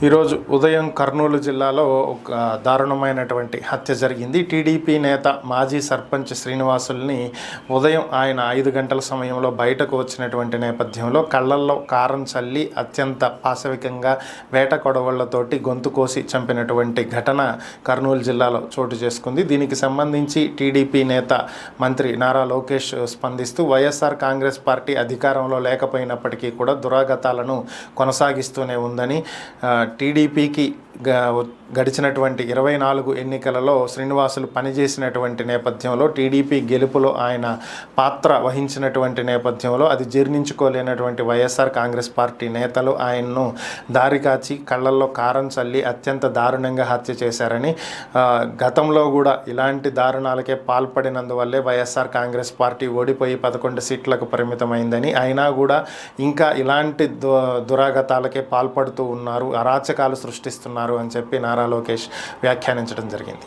ఈరోజు ఉదయం కర్నూలు జిల్లాలో ఒక దారుణమైనటువంటి హత్య జరిగింది. టీడీపీ నేత మాజీ సర్పంచ్ శ్రీనివాసుల్ని ఉదయం ఆయన 5 గంటల సమయంలో బయటకు వచ్చినటువంటి నేపథ్యంలో కళ్ళల్లో కారం చల్లి అత్యంత పాశవికంగా వేట కొడవళ్లతోటి గొంతు కోసి చంపినటువంటి ఘటన కర్నూలు జిల్లాలో చోటు చేసుకుంది. దీనికి సంబంధించి టీడీపీ నేత మంత్రి నారా లోకేష్ స్పందిస్తూ వైఎస్ఆర్ కాంగ్రెస్ పార్టీ అధికారంలో లేకపోయినప్పటికీ కూడా దురాగతాలను కొనసాగిస్తూనే ఉందని, టీడీపీకి గడిచినటువంటి 24 ఎన్నికలలో శ్రీనివాసులు పనిచేసినటువంటి నేపథ్యంలో, టీడీపీ గెలుపులో ఆయన పాత్ర వహించినటువంటి నేపథ్యంలో అది జీర్ణించుకోలేనటువంటి వైఎస్ఆర్ కాంగ్రెస్ పార్టీ నేతలు ఆయన్ను దారికాచి కళ్ళల్లో కారం చల్లి అత్యంత దారుణంగా హత్య చేశారని, గతంలో కూడా ఇలాంటి దారుణాలకే పాల్పడినందువల్లే వైఎస్ఆర్ కాంగ్రెస్ పార్టీ ఓడిపోయి 11 సీట్లకు పరిమితమైందని, అయినా కూడా ఇంకా ఇలాంటి దురాగతాలకే పాల్పడుతూ ఉన్నారు, అరాచకాలు సృష్టిస్తున్నారు అని చెప్పి నారా లోకేష్ వ్యాఖ్యానించడం జరిగింది.